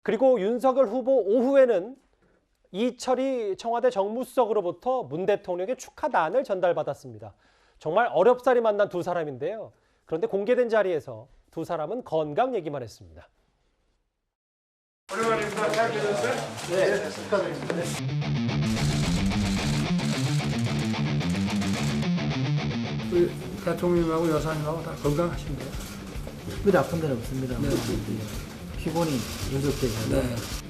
그리고 윤석열 후보 오후에는 이철이 청와대 정무수석으로부터 문 대통령의 축하단을 전달받았습니다. 정말 어렵사리 만난 두 사람인데요. 그런데 공개된 자리에서 두 사람은 건강 얘기만 했습니다. 오랜만입니다. 잘 계셨어요? 네, 축하드립니다. 우리 대통령님하고 여사님하고 다 건강하신데요? 특별히 아픈 데는 없습니다. 네. 피곤이 누적되셔서 네.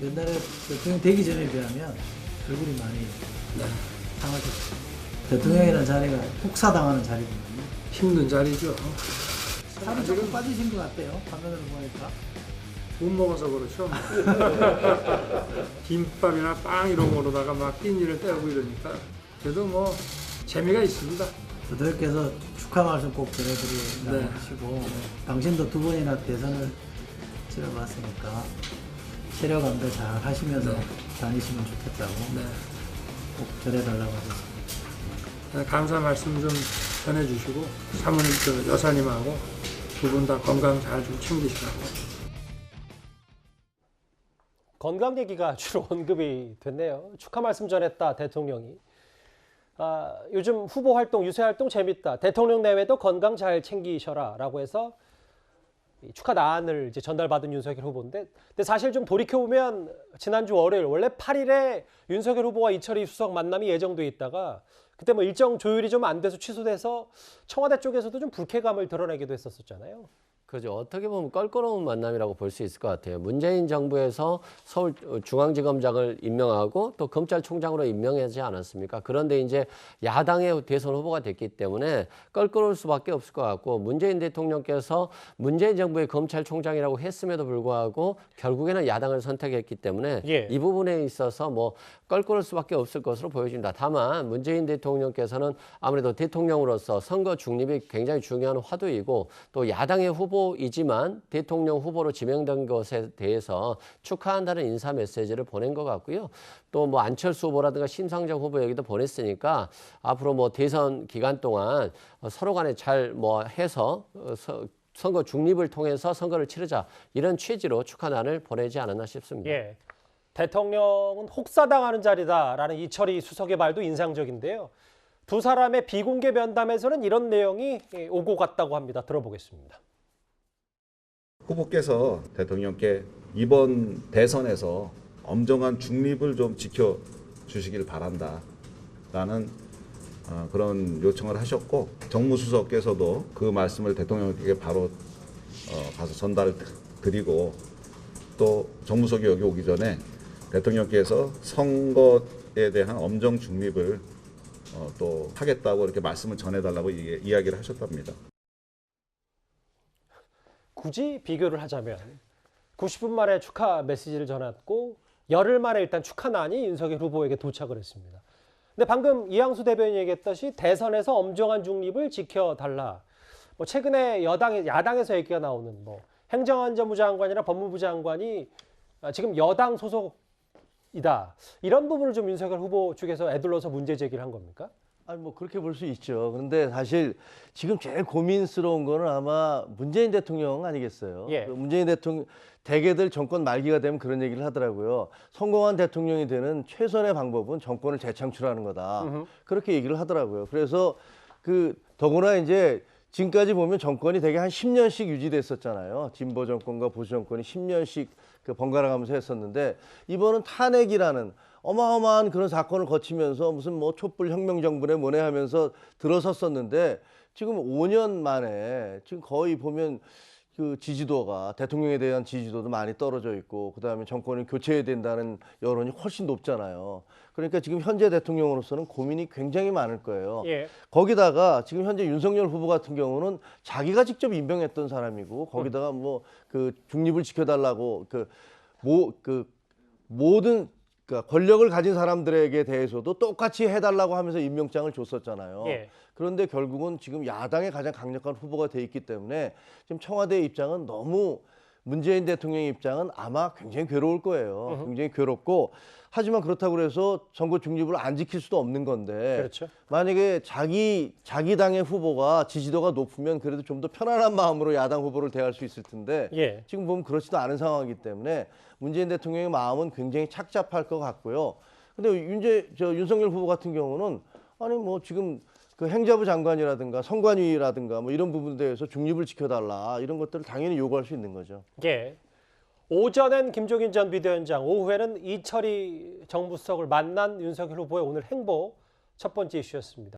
옛날에 대통령 되기 전에 비하면 얼굴이 많이 상하셨어요. 대통령이라는 자리가 혹사당하는 자리거든요. 힘든 자리죠. 살이 조금 빠지신 것 같아요. 화면으로 보니까. 못 먹어서 그렇죠. 김밥이나 빵 이런 거로다가 막 낀니를 때우고 이러니까 그래도 뭐 재미가 있습니다. 대통령께서 축하 말씀 꼭 전해드리고 네. 하시고 당신도 두 번이나 대선을 치러봤으니까 체력 안배 잘 하시면서 네. 다니시면 좋겠다고 네. 꼭 전해달라고 하셨습니다. 감사 말씀 좀 전해주시고 사모님 저 여사님하고 두 분 다 건강 잘 좀 챙기시라고. 건강 얘기가 주로 언급이 됐네요. 축하 말씀 전했다 대통령이. 요즘 후보 활동, 유세 활동 재밌다. 대통령 내외도 건강 잘 챙기셔라라고 해서 이 축하단을 이제 전달받은 윤석열 후보인데, 근데 사실 좀 돌이켜 보면 지난주 월요일 원래 8일에 윤석열 후보와 이철희 수석 만남이 예정돼 있다가 그때 뭐 일정 조율이 좀 안 돼서 취소돼서 청와대 쪽에서도 좀 불쾌감을 드러내기도 했었잖아요. 그죠. 어떻게 보면 껄끄러운 만남이라고 볼 수 있을 것 같아요. 문재인 정부에서 서울중앙지검장을 임명하고 또 검찰총장으로 임명하지 않았습니까? 그런데 이제 야당의 대선 후보가 됐기 때문에 껄끄러울 수밖에 없을 것 같고, 문재인 대통령께서 문재인 정부의 검찰총장이라고 했음에도 불구하고 결국에는 야당을 선택했기 때문에 예. 이 부분에 있어서 뭐 껄끄러울 수밖에 없을 것으로 보여집니다. 다만 문재인 대통령께서는 아무래도 대통령으로서 선거 중립이 굉장히 중요한 화두이고, 또 야당의 후보이지만 대통령 후보로 지명된 것에 대해서 축하한다는 인사 메시지를 보낸 것 같고요. 또 뭐 안철수 후보라든가 심상정 후보에게도 보냈으니까 앞으로 뭐 대선 기간 동안 서로 간에 잘 뭐 해서 선거 중립을 통해서 선거를 치르자, 이런 취지로 축하단을 보내지 않았나 싶습니다. 예. 대통령은 혹사당하는 자리다라는 이철희 수석의 말도 인상적인데요. 두 사람의 비공개 면담에서는 이런 내용이 오고 갔다고 합니다. 들어보겠습니다. 후보께서 대통령께 이번 대선에서 엄정한 중립을 좀 지켜주시길 바란다라는 그런 요청을 하셨고, 정무수석께서도 그 말씀을 대통령에게 바로 가서 전달을 드리고, 또 정무수석이 여기 오기 전에 대통령께서 선거에 대한 엄정 중립을 또 하겠다고 이렇게 말씀을 전해달라고 이야기를 하셨답니다. 굳이 비교를 하자면 90분 만에 축하 메시지를 전했고 열흘 만에 일단 축하난이 윤석열 후보에게 도착을 했습니다. 근데 방금 이양수 대변인이 얘기했듯이 대선에서 엄정한 중립을 지켜달라. 뭐 최근에 야당에서 얘기가 나오는 뭐 행정안전부 장관이나 법무부 장관이 지금 여당 소속이다. 이런 부분을 좀 윤석열 후보 측에서 애둘러서 문제 제기를 한 겁니까? 아니 뭐 그렇게 볼 수 있죠. 그런데 사실 지금 제일 고민스러운 거는 아마 문재인 대통령 아니겠어요. 예. 그 문재인 대통령 대개들 정권 말기가 되면 그런 얘기를 하더라고요. 성공한 대통령이 되는 최선의 방법은 정권을 재창출하는 거다. 그렇게 얘기를 하더라고요. 그래서 그 더구나 이제 지금까지 보면 정권이 되게 한 10년씩 유지됐었잖아요. 진보 정권과 보수 정권이 10년씩 그 번갈아 가면서 했었는데, 이번은 탄핵이라는 어마어마한 그런 사건을 거치면서 무슨 뭐 촛불 혁명 정부네 뭐네 하면서 들어섰었는데, 지금 5년 만에 지금 거의 보면 그 지지도가, 대통령에 대한 지지도도 많이 떨어져 있고, 그다음에 정권을 교체해야 된다는 여론이 훨씬 높잖아요. 그러니까 지금 현재 대통령으로서는 고민이 굉장히 많을 거예요. 예. 거기다가 지금 현재 윤석열 후보 같은 경우는 자기가 직접 임명했던 사람이고, 거기다가 뭐 그 중립을 지켜달라고 모든 그러니까 권력을 가진 사람들에게 대해서도 똑같이 해달라고 하면서 임명장을 줬었잖아요. 예. 그런데 결국은 지금 야당의 가장 강력한 후보가 돼 있기 때문에 지금 청와대의 입장은 너무 문재인 대통령 입장은 아마 굉장히 괴로울 거예요. 굉장히 괴롭고 하지만 그렇다고 해서 선거 중립을 안 지킬 수도 없는 건데 그렇죠. 만약에 자기 당의 후보가 지지도가 높으면 그래도 좀 더 편안한 마음으로 야당 후보를 대할 수 있을 텐데 예. 지금 보면 그렇지도 않은 상황이기 때문에 문재인 대통령의 마음은 굉장히 착잡할 것 같고요. 근데 윤석열 후보 같은 경우는 아니 뭐 지금 그 행자부 장관이라든가 선관위라든가 뭐 이런 부분에 대해서 중립을 지켜달라 이런 것들을 당연히 요구할 수 있는 거죠. 예. 오전엔 김종인 전 비대위원장, 오후에는 이철희 정무수석을 만난 윤석열 후보의 오늘 행보 첫 번째 이슈였습니다.